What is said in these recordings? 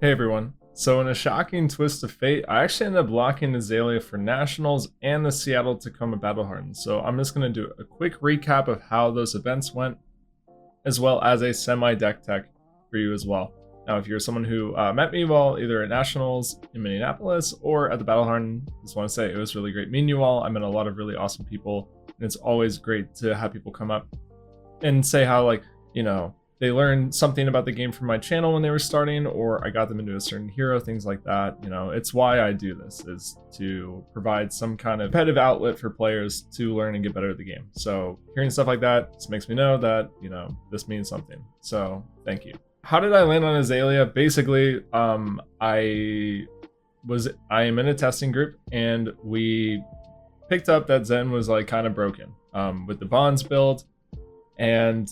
Hey everyone. So in a shocking twist of fate, I actually ended up locking Azalea for Nationals and the Seattle Tacoma Battle Hardened. So I'm just going to do a quick recap of how those events went, as well as a semi-deck tech for you as well. Now, if you're someone who met me while either at Nationals in Minneapolis or at the Battle Hardened, I just want to say it was really great meeting you all. I met a lot of really awesome people, and it's always great to have people come up and say how, like, they learned something about the game from my channel when they were starting, or I got them into a certain hero, things like that. It's why I do this, is to provide some kind of competitive outlet for players to learn and get better at the game. So hearing stuff like that just makes me know that, this means something. So thank you. How did I land on Azalea? Basically, I am in a testing group, and we picked up that Zen was like kind of broken with the bonds build, and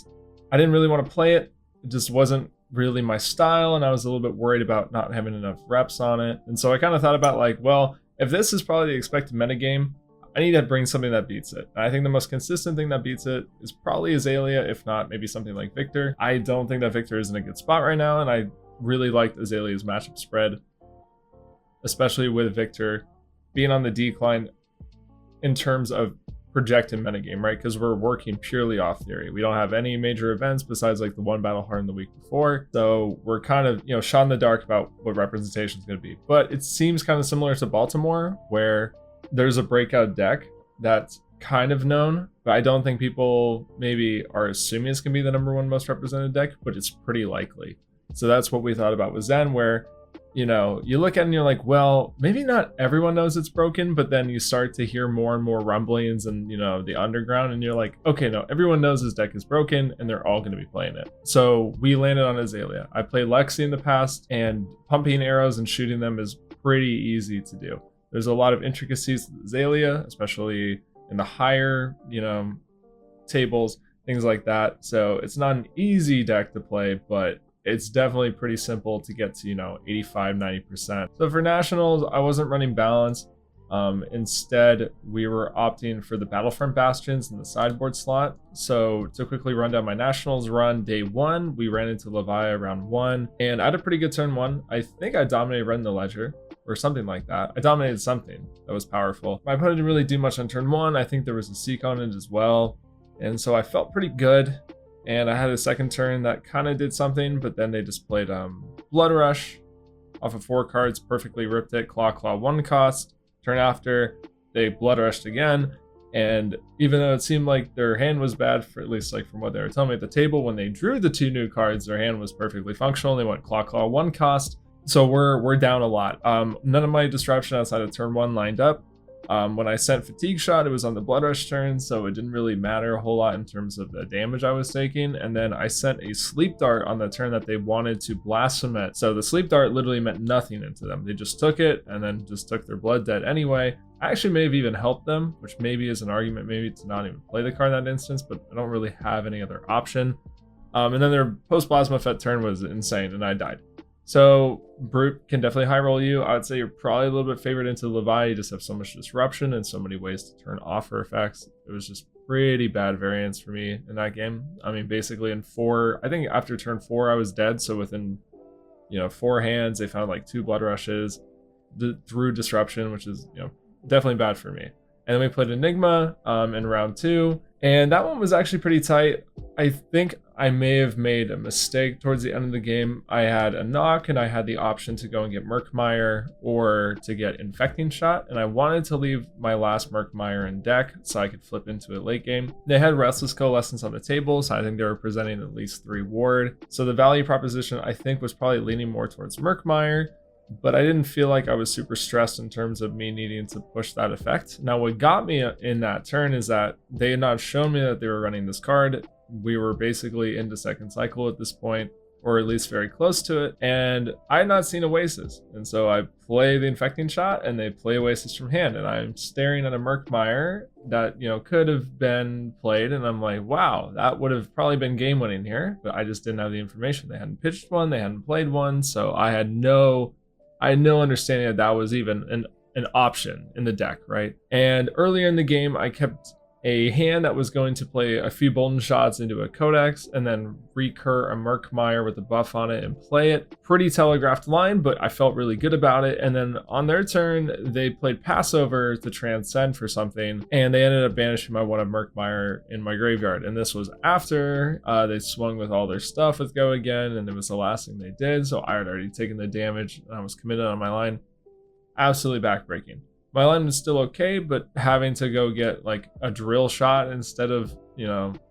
I didn't really want to play it. It just wasn't really my style, and I was a little bit worried about not having enough reps on it. And so I kind of thought about, like, well, if this is probably the expected metagame, I need to bring something that beats it. And I think the most consistent thing that beats it is probably Azalea, if not maybe something like Victor. I don't think that Victor is in a good spot right now, and I really liked Azalea's matchup spread, especially with Victor being on the decline in terms of projected metagame, right? Because we're working purely off theory. We don't have any major events besides like the one Battle Hardened the week before. So we're kind of, shot in the dark about what representation is going to be. But it seems kind of similar to Baltimore, where there's a breakout deck that's kind of known, but I don't think people maybe are assuming it's going to be the number one most represented deck, but it's pretty likely. So that's what we thought about with Zen, where you look at it and you're like, well, maybe not everyone knows it's broken, but then you start to hear more and more rumblings and, the underground, and you're like, okay, no, everyone knows this deck is broken and they're all going to be playing it. So we landed on Azalea. I played Lexi in the past, and pumping arrows and shooting them is pretty easy to do. There's a lot of intricacies with Azalea, especially in the higher, tables, things like that. So it's not an easy deck to play, but it's definitely pretty simple to get to, 85, 90%. So for Nationals, I wasn't running balance. Instead, we were opting for the Battlefront Bastions in the sideboard slot. So to quickly run down my Nationals run, day one, we ran into Levi round one, and I had a pretty good turn one. I think I dominated Red in the Ledger, or something like that. I dominated something that was powerful. My opponent didn't really do much on turn one. I think there was a Seek on it as well. And so I felt pretty good. And I had a second turn that kind of did something, but then they just played Blood Rush off of 4 cards, perfectly ripped it, Claw 1 cost. Turn after, they Blood Rushed again, and even though it seemed like their hand was bad, for at least like from what they were telling me at the table, when they drew the 2 new cards, their hand was perfectly functional. They went Claw 1 cost, so we're down a lot. None of my disruption outside of turn 1 lined up. When I sent Fatigue Shot, it was on the Blood Rush turn, so it didn't really matter a whole lot in terms of the damage I was taking. And then I sent a Sleep Dart on the turn that they wanted to Blasphemate. So the Sleep Dart literally meant nothing into them. They just took it and then just took their Blood Debt anyway. I actually may have even helped them, which maybe is an argument maybe to not even play the card in that instance, but I don't really have any other option. And then their post-Plasma Fet turn was insane, and I died. So Brute can definitely high roll you. I would say you're probably a little bit favored into Levi. You just have so much disruption and so many ways to turn off her effects. It was just pretty bad variance for me in that game. I mean, basically in 4, I think after turn 4, I was dead. So within, 4 hands, they found like 2 Blood Rushes through disruption, which is, definitely bad for me. And then we played Enigma in round 2. And that one was actually pretty tight. I think I may have made a mistake towards the end of the game. I had a knock, and I had the option to go and get Murkmire or to get Infecting Shot. And I wanted to leave my last Murkmire in deck so I could flip into it late game. They had Restless Coalescence on the table, so I think they were presenting at least 3 ward. So the value proposition, I think, was probably leaning more towards Murkmire. But I didn't feel like I was super stressed in terms of me needing to push that effect. Now, what got me in that turn is that they had not shown me that they were running this card. We were basically into second cycle at this point, or at least very close to it, and I had not seen Oasis. And so I play the Infecting Shot, and they play Oasis from hand, and I'm staring at a Murkmire that, could have been played, and I'm like, wow, that would have probably been game winning here, but I just didn't have the information. They hadn't pitched one, they hadn't played one, so I had no understanding that was even an option in the deck, right? And earlier in the game, I kept a hand that was going to play a few Bolden shots into a Codex and then recur a Murkmire with a buff on it and play it. Pretty telegraphed line, but I felt really good about it. And then on their turn, they played Passover to transcend for something, and they ended up banishing my one of Murkmire in my graveyard. And this was after they swung with all their stuff with Go Again, and it was the last thing they did. So I had already taken the damage and I was committed on my line. Absolutely backbreaking. My line was still okay, but having to go get like a drill shot instead of,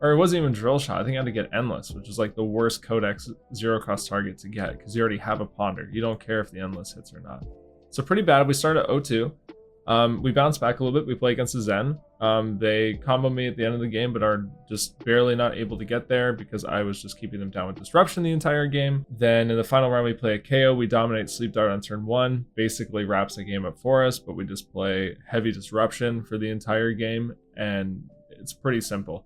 or it wasn't even drill shot. I think I had to get endless, which is like the worst Codex 0-cost target to get because you already have a ponder. You don't care if the endless hits or not. So pretty bad. We started at 0-2. We bounced back a little bit. We play against the Zen. They combo me at the end of the game, but are just barely not able to get there because I was just keeping them down with disruption the entire game. Then in the final round, we play a KO. We dominate Sleep Dart on turn 1, basically wraps the game up for us, but we just play heavy disruption for the entire game, and it's pretty simple.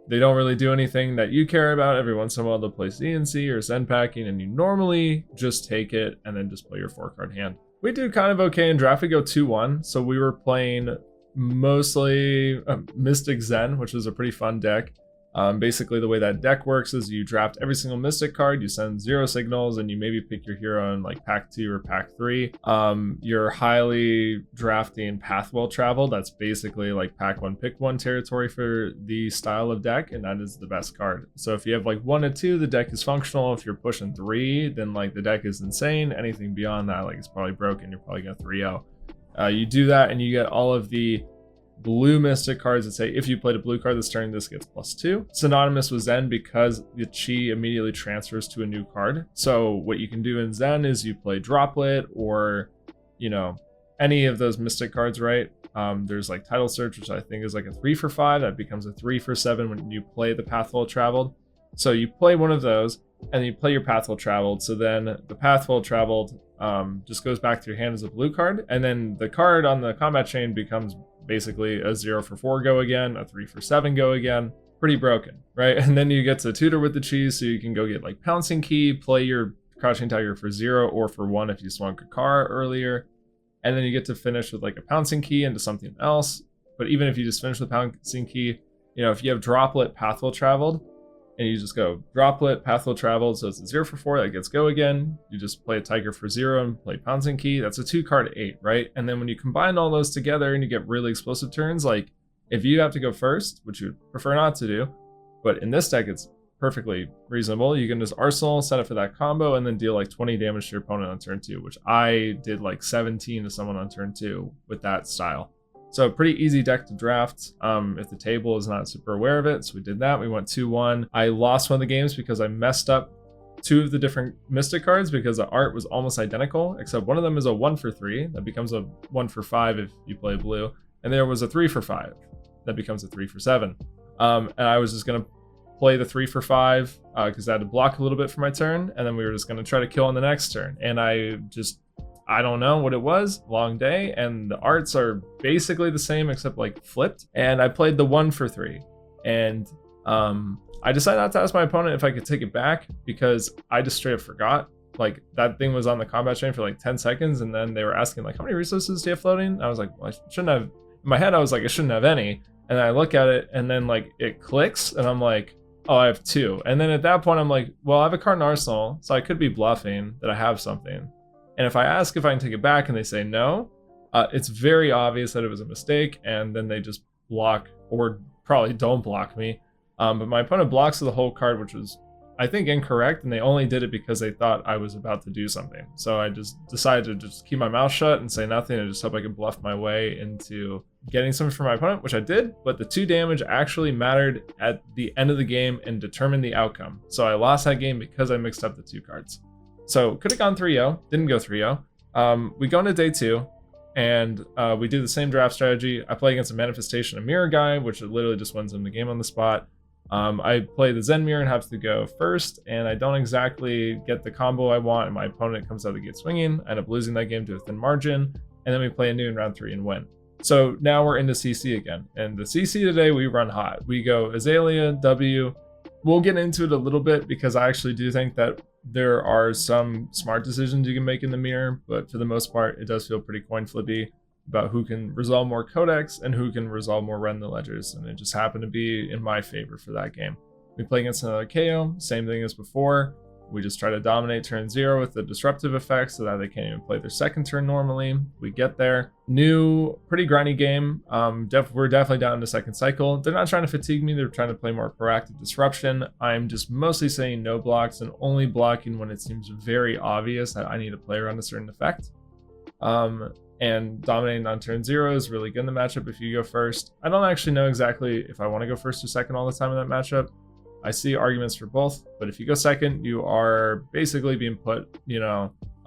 They don't really do anything that you care about. Every once in a while, they'll play CNC or Zen packing, and you normally just take it and then just play your 4-card hand. We do kind of okay in draft. We go 2-1, so we were playing mostly Mystic Zen, which was a pretty fun deck. Basically, the way that deck works is you draft every single Mystic card, you send 0 signals, and you maybe pick your hero in like pack 2 or pack 3. You're highly drafting Path Well Traveled. That's basically like pack 1, pick 1 territory for the style of deck, and that is the best card. So if you have like 1 to 2, the deck is functional. If you're pushing 3, then like the deck is insane. Anything beyond that, like it's probably broken. You're probably gonna 3-0. You do that, and you get all of the blue Mystic cards that say if you played a blue card this turn, this gets +2. Synonymous with Zen because the chi immediately transfers to a new card. So what you can do in Zen is you play Droplet or, any of those Mystic cards, right? There's like Title Search, which I think is like a 3 for 5. That becomes a 3 for 7 when you play the Path Well Traveled. So you play one of those, and then you play your Path Well Traveled. So then the Path Well Traveled just goes back to your hand as a blue card, and then the card on the combat chain becomes basically a 0 for 4 Go Again, a 3 for 7 Go Again. Pretty broken, right? And then you get to tutor with the cheese, so you can go get like Pouncing Key, play your Crouching Tiger for 0 or for 1 if you swung Kakara earlier, and then you get to finish with like a Pouncing Key into something else. But even if you just finish with Pouncing Key, if you have Droplet, Path Well Traveled, and you just go Droplet, Path Well Traveled, so it's a 0 for 4 that gets Go Again. You just play a Tiger for 0 and play Pouncing Key. That's a 2-card 8, right? And then when you combine all those together and you get really explosive turns, like if you have to go first, which you would prefer not to do, but in this deck it's perfectly reasonable. You can just Arsenal, set it for that combo, and then deal like 20 damage to your opponent on turn 2, which I did like 17 to someone on turn 2 with that style. So pretty easy deck to draft if the table is not super aware of it. So we did that. We went 2-1. I lost one of the games because I messed up 2 of the different Mystic cards because the art was almost identical, except one of them is a 1 for 3 that becomes a 1 for 5 if you play blue, and there was a 3 for 5 that becomes a 3 for 7. And I was just gonna play the 3 for 5 because I had to block a little bit for my turn, and then we were just gonna try to kill on the next turn. And I don't know what it was, long day, and the arts are basically the same except like flipped. And I played the 1 for 3, and I decided not to ask my opponent if I could take it back because I just straight up forgot. Like that thing was on the combat chain for like 10 seconds, and then they were asking like, how many resources do you have floating? I was like, well, I shouldn't have. In my head, I was like, I shouldn't have any. And I look at it, and then like it clicks, and I'm like, oh, I have 2. And then at that point, I'm like, well, I have a card in Arsenal, so I could be bluffing that I have something. And if I ask if I can take it back and they say no, it's very obvious that it was a mistake, and then they just block or probably don't block me. But my opponent blocks the whole card, which was, I think, incorrect, and they only did it because they thought I was about to do something. So I just decided to just keep my mouth shut and say nothing and just hope I could bluff my way into getting something from my opponent, which I did, but the 2 damage actually mattered at the end of the game and determined the outcome. So I lost that game because I mixed up the 2 cards. So could have gone 3-0, didn't go 3-0. We go into day 2, and we do the same draft strategy. I play against a Manifestation of Mirror guy, which literally just wins him the game on the spot. I play the Zen Mirror and have to go first, and I don't exactly get the combo I want, and my opponent comes out of the gate swinging. I end up losing that game to a thin margin, and then we play anew in round 3 and win. So now we're into CC again, and the CC today we run hot. We go Azalea, W. We'll get into it a little bit because I actually do think that there are some smart decisions you can make in the mirror, but for the most part, it does feel pretty coin flippy. about who can resolve more codex and who can resolve more rend the ledgers, and it just happened to be in my favor for that game. We play against another KO, same thing as before. We just try to dominate turn 0 with the disruptive effect so that they can't even play their second turn normally. We get there. New, pretty grindy game. We're definitely down in the second cycle. They're not trying to fatigue me. They're trying to play more proactive disruption. I'm just mostly saying no blocks and only blocking when it seems very obvious that I need to play around a certain effect. And dominating on turn 0 is really good in the matchup if you go first. I don't actually know exactly if I want to go first or second all the time in that matchup. I see arguments for both, but if you go second, you are basically being put,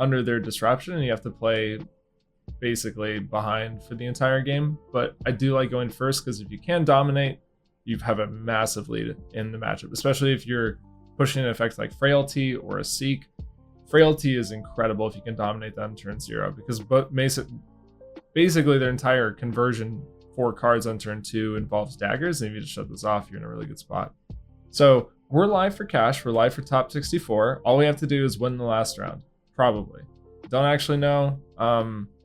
under their disruption, and you have to play basically behind for the entire game. But I do like going first because if you can dominate, you have a massive lead in the matchup, especially if you're pushing an effect like Frailty or a Seek. Frailty is incredible if you can dominate that on turn 0 because basically their entire conversion for cards on turn 2 involves daggers, and if you just shut this off, you're in a really good spot. So we're live for cash. We're live for top 64. All we have to do is win the last round. Probably. Don't actually know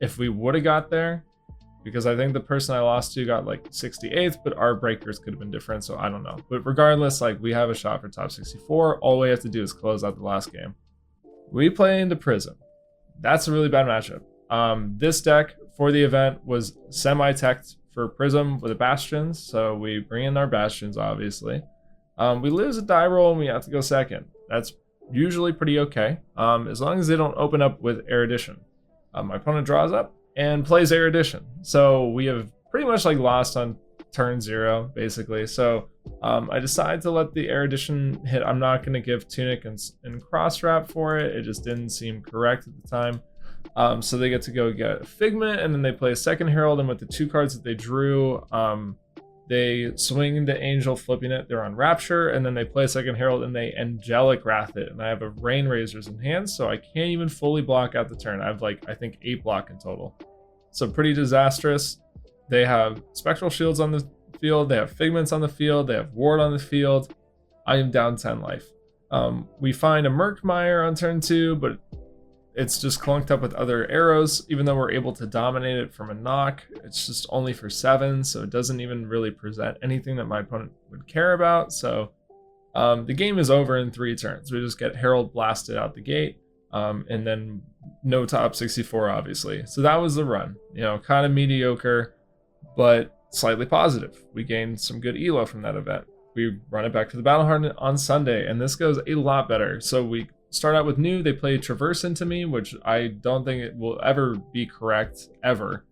if we would have got there, because I think the person I lost to got like 68th, but our breakers could have been different, so I don't know. But regardless, we have a shot for top 64. All we have to do is close out the last game. We play into Prism. That's a really bad matchup. This deck for the event was semi-teched for Prism with the Bastions, so we bring in our Bastions, obviously. We lose a die roll and we have to go second. That's usually pretty okay, as long as they don't open up with Erudition. My opponent draws up and plays Erudition, so we have pretty much lost on turn 0 basically. So I decided to let the Erudition hit. I'm not going to give Tunic and Cross Wrap for it. It just didn't seem correct at the time. So they get to go get Figment, and then they play a second Herald, and with the 2 cards that they drew, they swing the Angel, flipping it. They're on Rapture, and then they play a second Herald, and they Angelic Wrath it. And I have a Rain Razors in hand, so I can't even fully block out the turn. I have I think 8 block in total. So pretty disastrous. They have Spectral Shields on the field. They have Figments on the field. They have Ward on the field. I am down 10 life. We find a Murkmire on turn 2, but it's just clunked up with other arrows. Even though we're able to dominate it from a knock, it's just only for 7, so it doesn't even really present anything that my opponent would care about. So the game is over in 3 turns. We just get Herald blasted out the gate, and then no top 64, obviously. So that was the run. Kind of mediocre, but slightly positive. We gained some good elo from that event. We run it back to the Battle Hardened on Sunday, and this goes a lot better. So we start out with new. They play Traverse into me, which I don't think it will ever be correct, ever.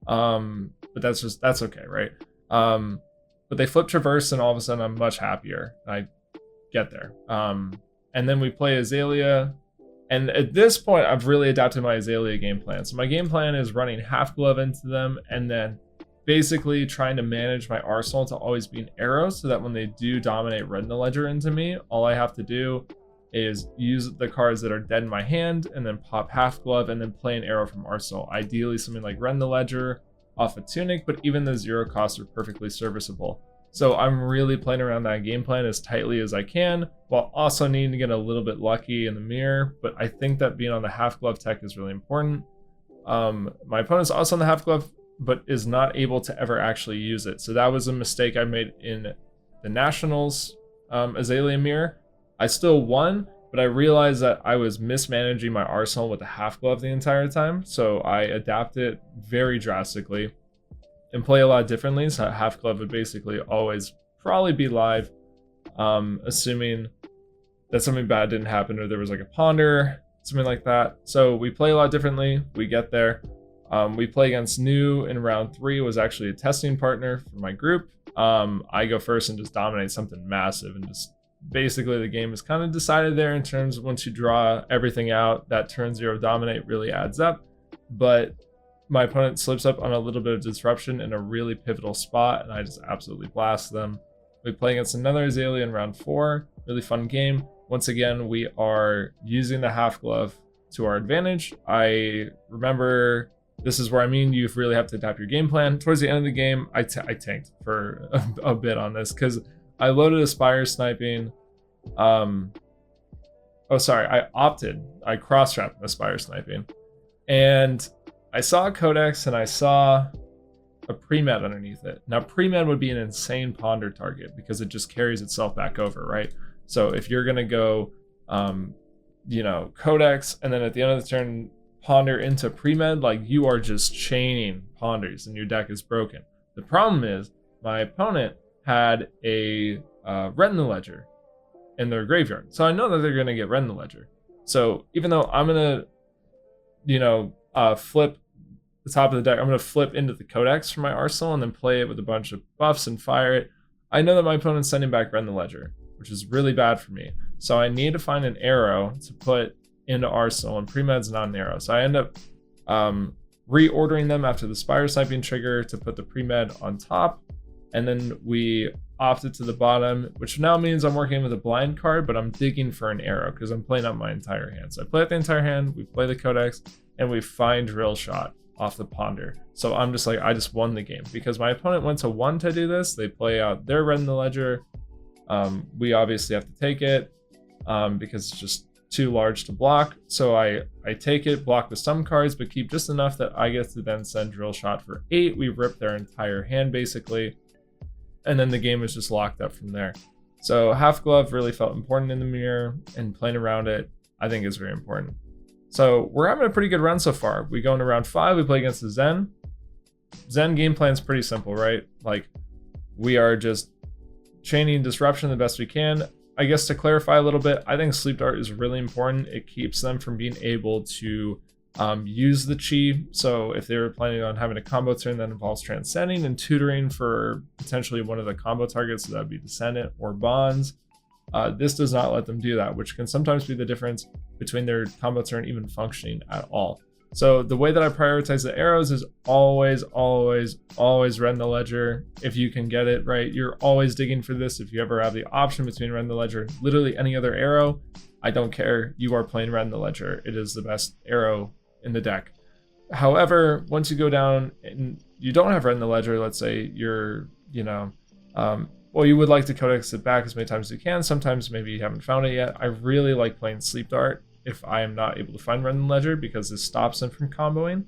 But that's okay, right? But they flip Traverse, and all of a sudden I'm much happier. I get there. And then we play Azalea. And at this point, I've really adapted my Azalea game plan. So my game plan is running Half Glove into them, and then basically trying to manage my arsenal to always be an arrow, so that when they do dominate Rend the Ledger into me, all I have to do is use the cards that are dead in my hand and then pop Half Glove and then play an arrow from arsenal. Ideally something like Rend the Ledger off a Tunic, but even the 0 costs are perfectly serviceable. So I'm really playing around that game plan as tightly as I can, while also needing to get a little bit lucky in the mirror. But I think that being on the Half Glove tech is really important. My opponent's also on the Half Glove, but is not able to ever actually use it. So that was a mistake I made in the Nationals Azalea mirror. I still won, but I realized that I was mismanaging my arsenal with the Half Glove the entire time. So I adapted it very drastically and play a lot differently. So Half Glove would basically always probably be live, assuming that something bad didn't happen or there was a Ponder, something like that. So we play a lot differently. We get there. We play against New in round 3. It was actually a testing partner for my group. I go first and just dominate something massive, and just basically the game is kind of decided there in terms of once you draw everything out, that turn 0 dominate really adds up. But my opponent slips up on a little bit of disruption in a really pivotal spot, and I just absolutely blast them. We play against another Azalea in round 4. Really fun game. Once again, we are using the Half Glove to our advantage. I remember, this is where you really have to adapt your game plan. Towards the end of the game, I tanked for a bit on this because I loaded Aspire Sniping. I cross-trapped Aspire Sniping. And I saw a Codex and I saw a pre-med underneath it. Now pre-med would be an insane ponder target because it just carries itself back over, right? So if you're gonna go Codex and then at the end of the turn ponder into pre-med, like you are just chaining ponders and your deck is broken. The problem is my opponent had a Red in the Ledger in their graveyard, so I know that they're gonna get Red in the Ledger. So even though I'm gonna flip the top of the deck, I'm going to flip into the Codex for my arsenal and then play it with a bunch of buffs and fire it. I know that my opponent's sending back Red in the Ledger, which is really bad for me. So I need to find an arrow to put into arsenal, and pre-med's not an arrow. So I end up reordering them after the Spire Sniping trigger to put the pre-med on top. And then we opted to the bottom, which now means I'm working with a blind card, but I'm digging for an arrow because I'm playing out my entire hand. So I play out the entire hand, we play the Codex, and we find Drill Shot off the ponder. So I'm just like, I just won the game because my opponent went to 1 to do this. They play out their Red in the Ledger. We obviously have to take it because it's just too large to block. So I take it, block with some cards, but keep just enough that I get to then send Drill Shot for 8. We rip their entire hand basically. And then the game is just locked up from there. So Half Glove really felt important in the mirror, and playing around it, I think is very important. So we're having a pretty good run so far. We go into round 5, we play against the Zen. Zen game plan is pretty simple, right? Like we are just chaining disruption the best we can. I guess to clarify a little bit, I think Sleep Dart is really important. It keeps them from being able to use the chi. So if they were planning on having a combo turn that involves transcending and tutoring for potentially one of the combo targets, so that would be Descendant or Bonds, this does not let them do that, which can sometimes be the difference between their combo turn even functioning at all. So the way that I prioritize the arrows is always Red in the Ledger. If you can get it right, you're always digging for this. If you ever have the option between Red in the Ledger and literally any other arrow, I don't care. You are playing Red in the Ledger. It is the best arrow in the deck. However, once you go down and you don't have Red in the Ledger, let's say you're, well, you would like to Codex it back as many times as you can. Sometimes maybe you haven't found it yet. I really like playing Sleep Dart if I am not able to find Red in the Ledger because this stops them from comboing.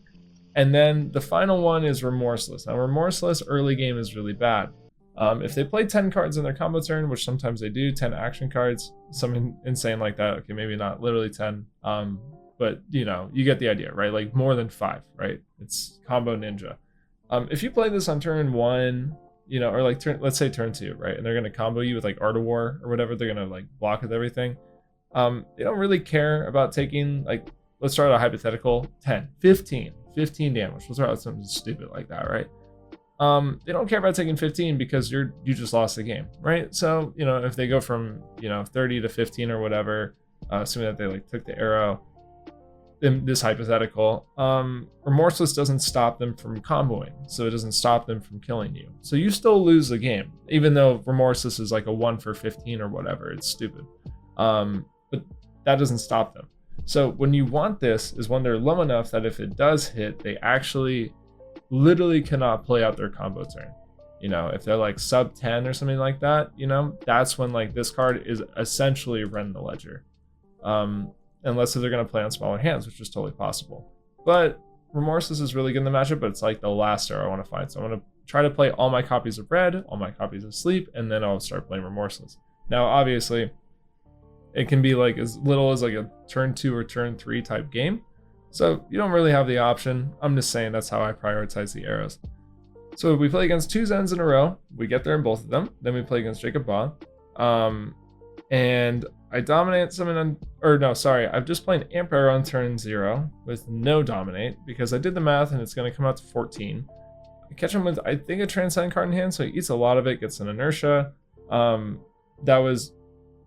And then the final one is Remorseless. Now, Remorseless early game is really bad. If they play 10 cards in their combo turn, which sometimes they do, 10 action cards, something insane like that. Okay, maybe not literally 10, but you get the idea, right? Like more than 5, right? It's combo ninja. If you play this on turn 1, or like let's say turn 2, right? And they're gonna combo you with like Art of War or whatever. They're gonna like block with everything. They don't really care about taking, like, let's start a hypothetical 10, 15 damage. We'll start with something stupid like that, right? They don't care about taking 15 because you just lost the game, right? So, if they go from, 30 to 15 or whatever, assuming that they like took the arrow in this hypothetical, Remorseless doesn't stop them from comboing. So it doesn't stop them from killing you. So you still lose the game, even though Remorseless is like a 1 for 15 or whatever. It's stupid. But that doesn't stop them. So when you want this is when they're low enough that if it does hit, they actually literally cannot play out their combo turn. If they're like sub 10 or something like that, that's when like this card is essentially Red in the Ledger. Unless they're going to play on smaller hands, which is totally possible. But Remorseless is really good in the matchup, but it's like the last arrow I want to find. So I'm going to try to play all my copies of Red, all my copies of Sleep, and then I'll start playing Remorseless. Now, obviously, it can be like as little as like a turn 2 or turn 3 type game. So you don't really have the option. I'm just saying that's how I prioritize the arrows. So we play against 2 Zens in a row. We get there in both of them. Then we play against Jacob Ba. And I dominate someone I'm just playing Amp Arrow on turn 0 with no dominate because I did the math and it's going to come out to 14. I catch him with, I think, a Transcend card in hand, so he eats a lot of it, gets an inertia. That was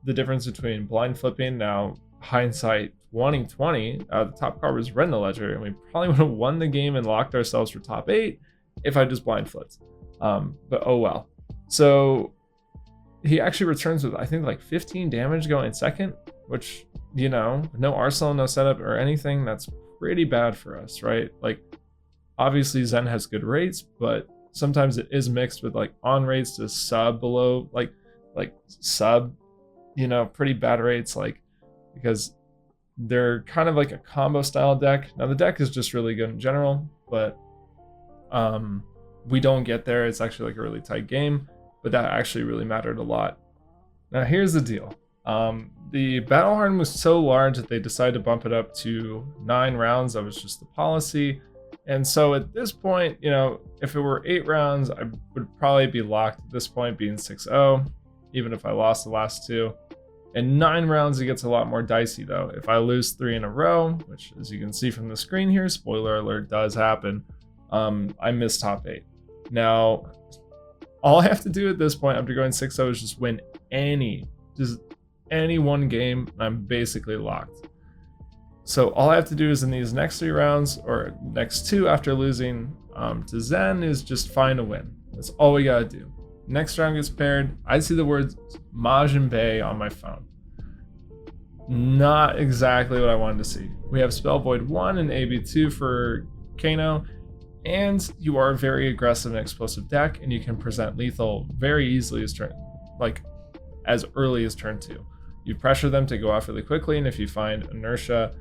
the difference between blind flipping. Now, hindsight 2020, the top card was Red in the Ledger, and we probably would have won the game and locked ourselves for top 8 if I just blind flipped. But oh well. So he actually returns with, I think, like 15 damage going second, which, no arsenal, no setup or anything. That's pretty bad for us, right? Like, obviously Zen has good rates, but sometimes it is mixed with like on rates to sub below, like sub, pretty bad rates, like, because They're kind of like a combo style deck. Now the deck is just really good in general, but we don't get there. It's actually like a really tight game, but that actually really mattered a lot. Now here's the deal. The battle hardened was so large that they decided to bump it up to 9 rounds. That was just the policy. And so at this point, you know, if it were 8 rounds, I would probably be locked at this point, being 6-0, even if I lost the last 2. And 9 rounds, it gets a lot more dicey though. If I lose 3 in a row, which as you can see from the screen here, spoiler alert, does happen, I miss top 8. Now, all I have to do at this point after going 6-0 is just win any one game, and I'm basically locked. So all I have to do is in these next 3 rounds, or next 2 after losing to Zen, is just find a win. That's all we gotta do. Next round gets paired. I see the words Majin Bay on my phone. Not exactly what I wanted to see. We have Spell Void 1 and AB2 for Kano, and you are a very aggressive and explosive deck, and you can present lethal very easily as early as turn 2. You pressure them to go off really quickly, and if you find inertia,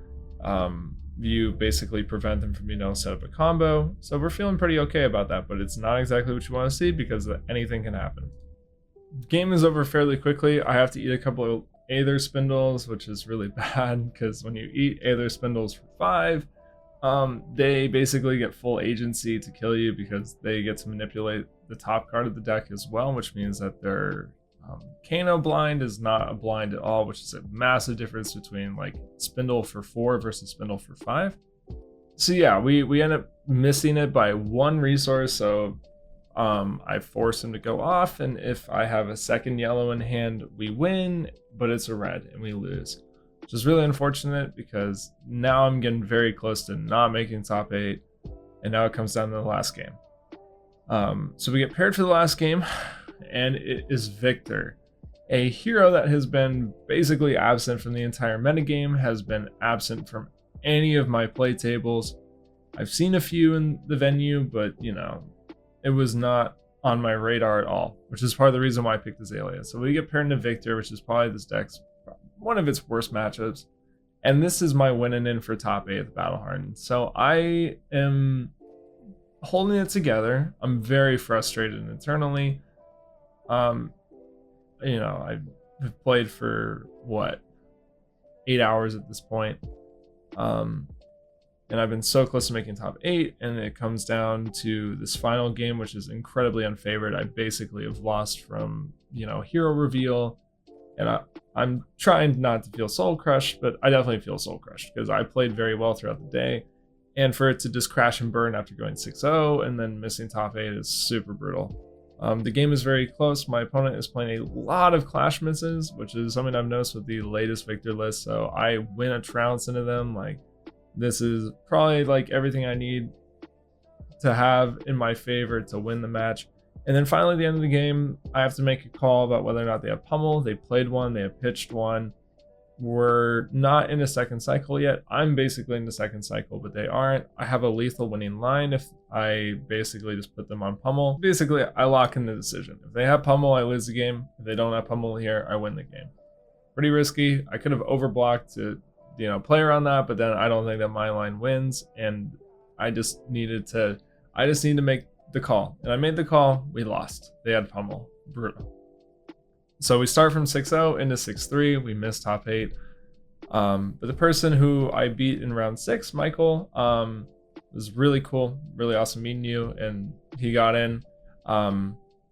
you basically prevent them from being able to set up a combo. So we're feeling pretty okay about that, but it's not exactly what you want to see because anything can happen. Game is over fairly quickly. I have to eat a couple of Aether Spindles, which is really bad because when you eat Aether Spindles for 5, they basically get full agency to kill you because they get to manipulate the top card of the deck as well, which means that their Kano blind is not a blind at all, which is a massive difference between like Spindle for 4 versus Spindle for 5. So yeah, we end up missing it by 1 resource, so I force him to go off, and if I have a second yellow in hand, we win, but it's a red and we lose, which is really unfortunate because now I'm getting very close to not making top 8, and now it comes down to the last game. So we get paired for the last game, and it is Victor, a hero that has been basically absent from the entire metagame, has been absent from any of my play tables. I've seen a few in the venue, but you know, it was not on my radar at all, which is part of the reason why I picked Azalea. So we get paired into Victor, which is probably this deck's one of its worst matchups, and this is my winning in for top 8 at the Battle Hardened. So I am holding it together. I'm very frustrated internally. You know, I've played for what, 8 hours at this point, and I've been so close to making top 8, and it comes down to this final game, which is incredibly unfavored. I basically have lost from, you know, hero reveal, and I'm trying not to feel soul crushed, but I definitely feel soul crushed because I played very well throughout the day, and for it to just crash and burn after going 6-0 and then missing top 8 is super brutal. The game is very close. My opponent is playing a lot of clash misses, which is something I've noticed with the latest Victor list. So I win a trounce into them. Like, this is probably like everything I need to have in my favor to win the match. And then finally, at the end of the game, I have to make a call about whether or not they have pummel. They played one, they have pitched one. We're not in a second cycle yet. I'm basically in the second cycle, but they aren't. I have a lethal winning line if I basically just put them on pummel. Basically, I lock in the decision. If they have pummel, I lose the game. If they don't have pummel here, I win the game. Pretty risky. I could have overblocked to, you know, play around that, but then I don't think that my line wins, and I just need to make the call. And I made the call. We lost. They had pummel. Brutal. So we start from 6-0 into 6-3. We missed top 8. But the person who I beat in round 6, Michael, was really cool, really awesome meeting you. And he got in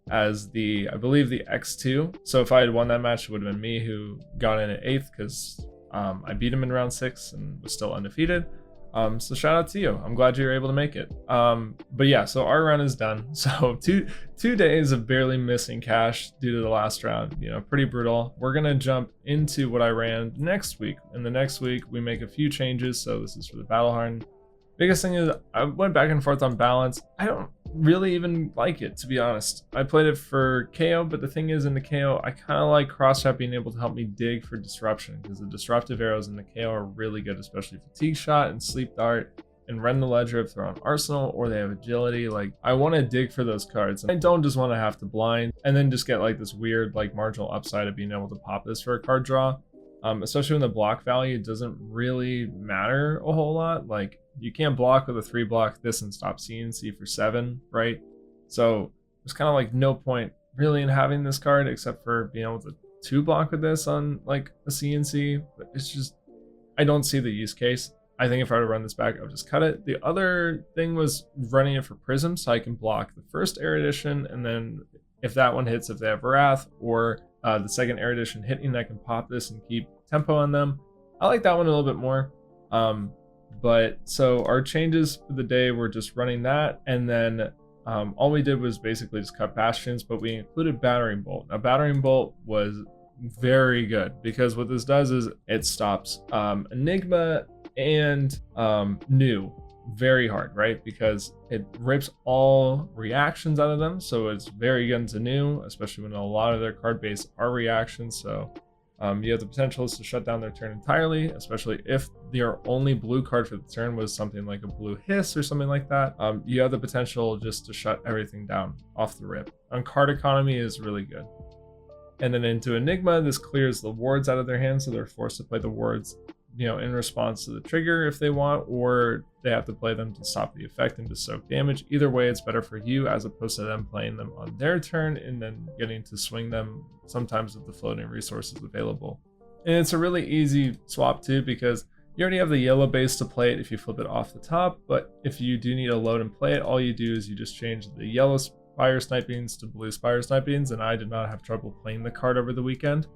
as I believe the X2. So if I had won that match, it would have been me who got in at 8th because I beat him in round 6 and was still undefeated. So shout out to you. I'm glad you were able to make it. But yeah, so our run is done. So two days of barely missing cash due to the last round, you know, pretty brutal. We're gonna jump into what I ran next week. And the next week we make a few changes. So this is for the Battle Hardened. Biggest thing is I went back and forth on balance. I don't really even like it, to be honest. I played it for KO, but the thing is in the KO, I kind of like Crosstrap being able to help me dig for disruption because the disruptive arrows in the KO are really good, especially Fatigue Shot and Sleep Dart and Rend the Ledger if they're on Arsenal or they have agility. Like, I want to dig for those cards. I don't just want to have to blind and then just get like this weird like marginal upside of being able to pop this for a card draw. especially when the block value doesn't really matter a whole lot. Like, you can't block with a 3-block this and stop CNC for 7, right? So there's kind of like no point really in having this card except for being able to 2-block with this on like a CNC, but it's just, I don't see the use case. I think if I were to run this back, I would just cut it. The other thing was running it for Prism, so I can block the first Erudition, and then if that one hits, if they have Wrath, or the second Erudition hitting, I can pop this and keep tempo on them. I like that one a little bit more. But so our changes for the day were just running that, and then all we did was basically just cut Bastions, but we included Battering Bolt. Now, Battering Bolt was very good because what this does is it stops Enigma and New very hard, right? Because it rips all reactions out of them, so it's very good into New, especially when a lot of their card base are reactions. So you have the potential to shut down their turn entirely, especially if their only blue card for the turn was something like a blue Hiss or something like that. You have the potential just to shut everything down off the rip. On card economy is really good. And then into Enigma, this clears the wards out of their hands, so they're forced to play the wards, you know, in response to the trigger if they want, or they have to play them to stop the effect and to soak damage. Either way, it's better for you as opposed to them playing them on their turn and then getting to swing them sometimes with the floating resources available. And it's a really easy swap too, because you already have the yellow base to play it if you flip it off the top, but if you do need to load and play it, all you do is you just change the yellow Spire Snipings to blue Spire Snipings, and I did not have trouble playing the card over the weekend.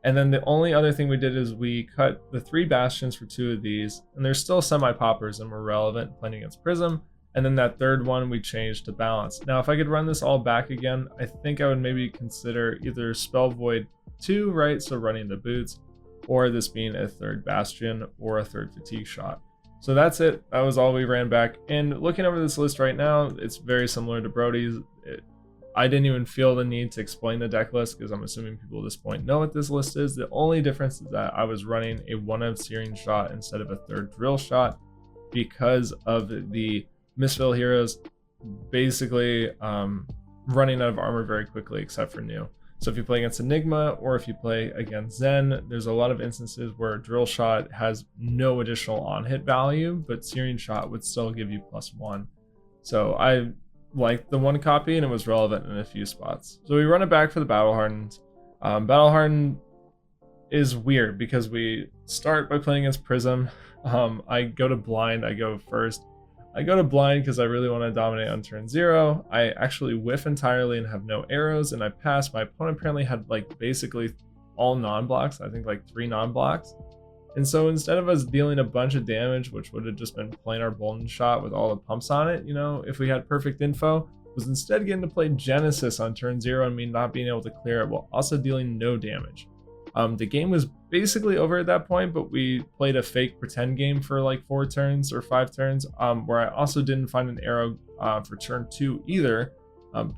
And then the only other thing we did is we cut the 3 Bastions for 2 of these, and they're still semi-poppers and were relevant playing against Prism. And then that third one we changed to Balance. Now, if I could run this all back again, I think I would maybe consider either Spell Void 2, right? So running the boots, or this being a 3rd Bastion or a 3rd Fatigue Shot. So that's it. That was all we ran back. And looking over this list right now, it's very similar to Brody's. I didn't even feel the need to explain the deck list because I'm assuming people at this point know what this list is. The only difference is that I was running a 1-of Searing Shot instead of a 3rd Drill Shot because of the Misfill heroes basically running out of armor very quickly, except for New. So if you play against Enigma or if you play against Zen, there's a lot of instances where Drill Shot has no additional on-hit value, but Searing Shot would still give you +1. So I liked the 1 copy and it was relevant in a few spots. So we run it back for the Battle Hardened. Battle Hardened is weird because we start by playing against Prism. I go to blind, I go first. I go to blind because I really want to dominate on turn 0. I actually whiff entirely and have no arrows, and I pass. My opponent apparently had like basically all non-blocks, I think like 3 non-blocks. And so instead of us dealing a bunch of damage, which would have just been playing our Bolden Shot with all the pumps on it, you know, if we had perfect info, was instead getting to play Genesis on turn 0 and me not being able to clear it while also dealing no damage. The game was basically over at that point, but we played a fake pretend game for like 4 turns or 5 turns, where I also didn't find an arrow for turn 2 either,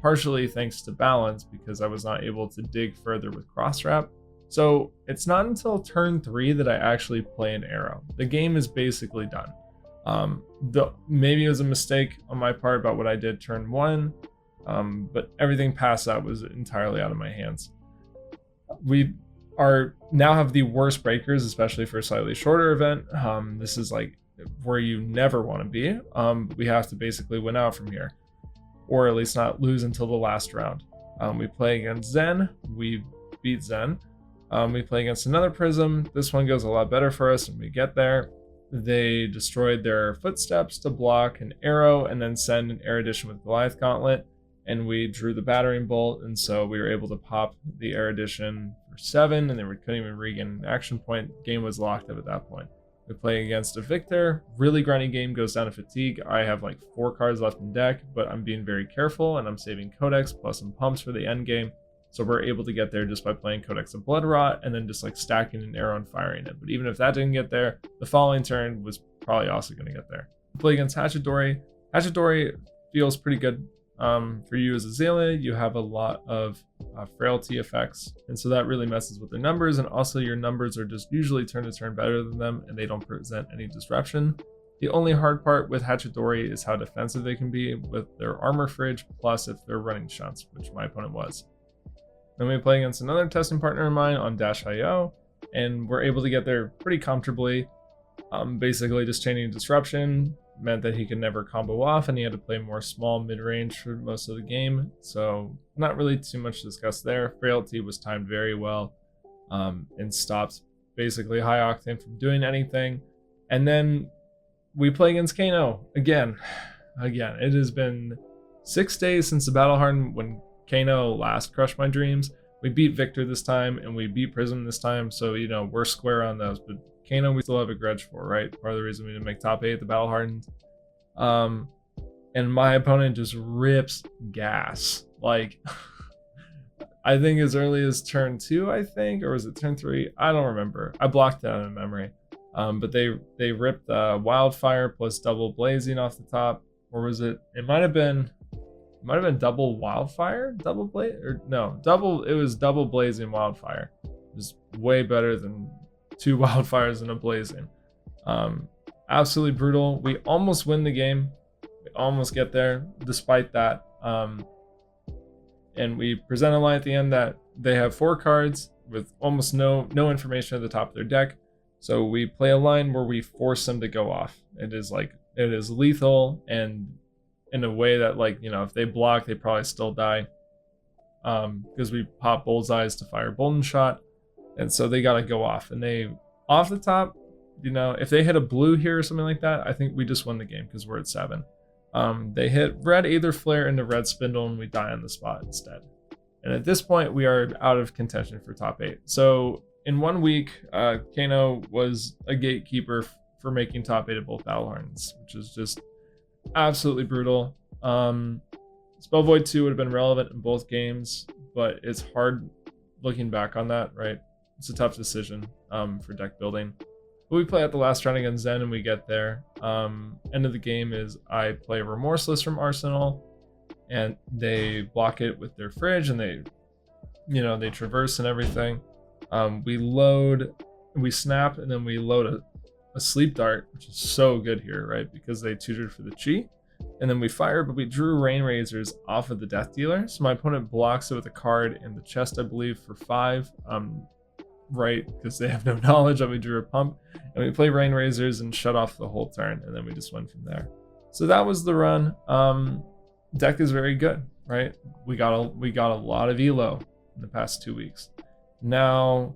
partially thanks to balance because I was not able to dig further with cross wrap. So it's not until turn 3 that I actually play an arrow. The game is basically done. Maybe it was a mistake on my part about what I did turn 1, but everything past that was entirely out of my hands. We now have the worst breakers, especially for a slightly shorter event. This is like where you never want to be. We have to basically win out from here, or at least not lose until the last round. We play against Zen. We beat Zen. We play against another Prism. This one goes a lot better for us when we get there. They destroyed their Footsteps to block an arrow and then send an Erudition with Goliath Gauntlet, and we drew the Battering Bolt, and so we were able to pop the Erudition for 7, and then we couldn't even regain an action point. Game was locked up at that point. We play against a Victor. Really grindy game, goes down to Fatigue. I have like 4 cards left in deck, but I'm being very careful, and I'm saving Codex plus some pumps for the end game. So we're able to get there just by playing Codex of Blood Rot and then just like stacking an arrow and firing it. But even if that didn't get there, the following turn was probably also going to get there. Play against Hatchadori. Hatchadori feels pretty good for you as Azalea. You have a lot of frailty effects, and so that really messes with the numbers. And also your numbers are just usually turn to turn better than them, and they don't present any disruption. The only hard part with Hatchadori is how defensive they can be with their armor fridge, plus if they're running shunts, which my opponent was. Then we play against another testing partner of mine on Dash.io, and we're able to get there pretty comfortably. Basically just chaining disruption meant that he could never combo off, and he had to play more small mid-range for most of the game, so not really too much to discuss there. Frailty was timed very well, and stopped basically High Octane from doing anything. And then we play against Kano again. It has been 6 days since the Battle Hardened when Kano last crushed my dreams. We beat Victor this time, and we beat Prism this time, so you know we're square on those. But Kano we still have a grudge for, right? Part of the reason we didn't make top 8 at the Battle Hardened. And my opponent just rips gas. Like, I think as early as turn 2, I think, or was it turn 3? I don't remember. I blocked that out of memory. But they ripped Wildfire plus double Blazing off the top. Or was it? It might have been double Wildfire, double Blaze, or no, double. It was double Blazing Wildfire. It was way better than 2 Wildfires and a Blazing. Absolutely brutal. We almost win the game. We almost get there despite that. And we present a line at the end that they have 4 cards with almost no information at the top of their deck. So we play a line where we force them to go off. It is lethal, and in a way that, like, you know, if they block, they probably still die. Because we pop Bullseyes to fire Bolden Shot. And so they gotta go off. And they, off the top, you know, if they hit a blue here or something like that, I think we just won the game because we're at 7. They hit red Aether Flare into red Spindle, and we die on the spot instead. And at this point, we are out of contention for top 8. So in 1 week, Kano was a gatekeeper for making top 8 at both Battle Hardens, which is just absolutely brutal. Spell Void 2 would have been relevant in both games, but it's hard looking back on that, right? It's a tough decision for deck building. But we play at the last round against Zen, and we get there. End of the game is I play Remorseless from Arsenal, and they block it with their Fridge, and they traverse and everything. We snap, and then we load a Sleep Dart, which is so good here, right? Because they tutored for the Chi. And then we fire, but we drew Rain Razors off of the Death Dealer. So my opponent blocks it with a card in the chest, I believe, for 5. Right, because they have no knowledge that we drew a pump. And we play Rain Razors and shut off the whole turn, and then we just went from there. So that was the run. Deck is very good, right? We got a lot of elo in the past 2 weeks. Now,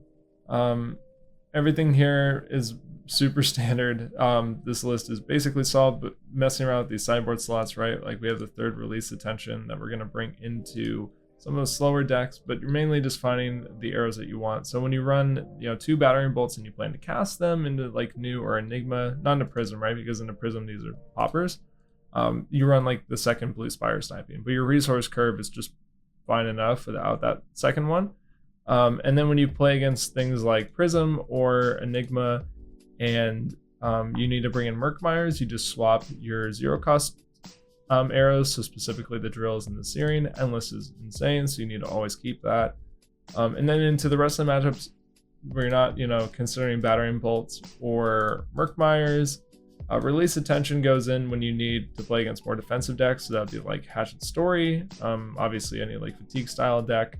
everything here is super standard. This list is basically solved, but messing around with these sideboard slots, right? Like we have the 3rd release attention that we're going to bring into some of the slower decks, but you're mainly just finding the arrows that you want. So when you run, 2 battering bolts and you plan to cast them into like New or Enigma, not into Prism, right? Because into Prism these are poppers. You run like the 2nd Blue Spire sniping, but your resource curve is just fine enough without that 2nd one. And then when you play against things like Prism or Enigma, and you need to bring in Murkmires, you just swap your 0 cost arrows, so specifically the Drills and the Searing. Endless is insane, so you need to always keep that. And then into the rest of the matchups where you're not, considering battering bolts or Murkmires, release attention goes in when you need to play against more defensive decks, so that would be like Hatchet Story, obviously any like Fatigue style deck.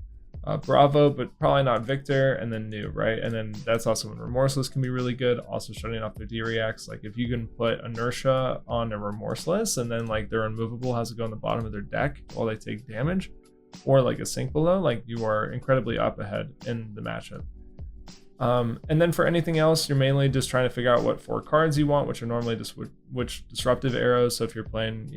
Bravo, but probably not Victor, and then New, right? And then that's also when Remorseless can be really good, also shutting off their D-Reacts. Like if you can put Inertia on a Remorseless, and then like their Unmovable has to go on the bottom of their deck while they take damage, or like a Sink Below, like you are incredibly up ahead in the matchup. And then for anything else, you're mainly just trying to figure out what 4 cards you want, which are normally just which disruptive arrows. So if you're playing,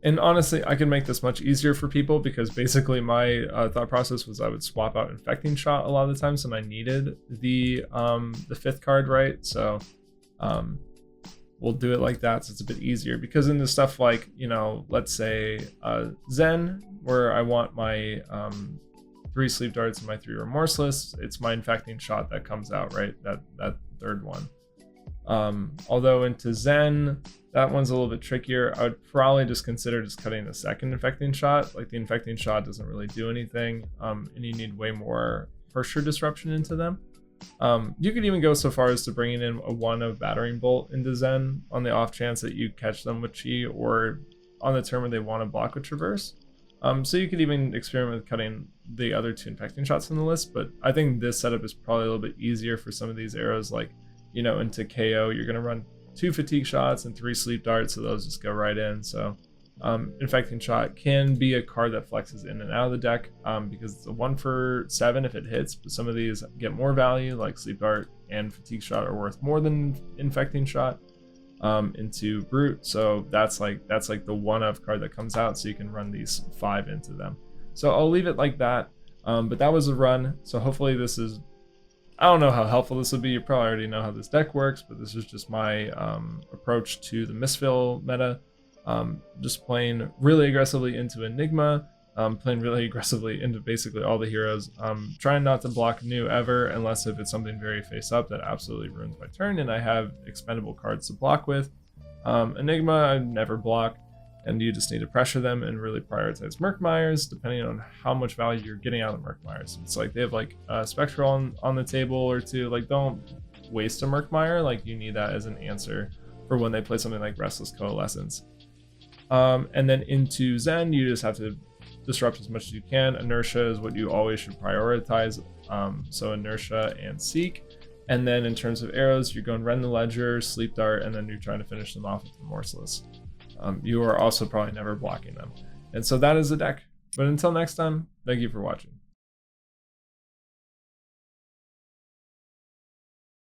and honestly, I can make this much easier for people because basically my thought process was I would swap out Infecting Shot a lot of the times, and I needed the 5th card, right? So we'll do it like that, so it's a bit easier. Because in the stuff like, let's say Zen, where I want my 3 Sleep Darts and my 3 Remorseless, it's my Infecting Shot that comes out, right? That 3rd one. Although into Zen, that one's a little bit trickier. I would probably just consider just cutting the 2nd Infecting Shot. Like the Infecting Shot doesn't really do anything, and you need way more harsher disruption into them. You could even go so far as to bringing in a 1 of Battering Bolt into Zen on the off chance that you catch them with Chi, or on the turn where they want to block with Traverse. So you could even experiment with cutting the other 2 infecting shots from the list, but I think this setup is probably a little bit easier for some of these arrows, like, you know, into KO, you're going to run 2 fatigue shots and 3 sleep darts, so those just go right in. So infecting shot can be a card that flexes in and out of the deck because it's a 1 for 7 if it hits, but some of these get more value, like sleep dart and fatigue shot are worth more than infecting shot into brute. So that's like the 1-of card that comes out, so you can run these 5 into them. So I'll leave it like that. But that was a run, so hopefully this is, I don't know how helpful this will be. You probably already know how this deck works, but this is just my approach to the misfill meta. Just playing really aggressively into Enigma, playing really aggressively into basically all the heroes, trying not to block new ever unless if it's something very face up that absolutely ruins my turn and I have expendable cards to block with. Enigma I never block, and you just need to pressure them and really prioritize Murkmires depending on how much value you're getting out of Murkmires. It's like they have like Spectral on the table or 2, like don't waste a Murkmire, like you need that as an answer for when they play something like Restless Coalescence. And then into Zen, you just have to disrupt as much as you can. Inertia is what you always should prioritize. So Inertia and Seek. And then in terms of arrows, you're going Rend the Ledger, Sleep Dart, and then you're trying to finish them off with Remorseless. You are also probably never blocking them. And so that is the deck. But until next time, thank you for watching.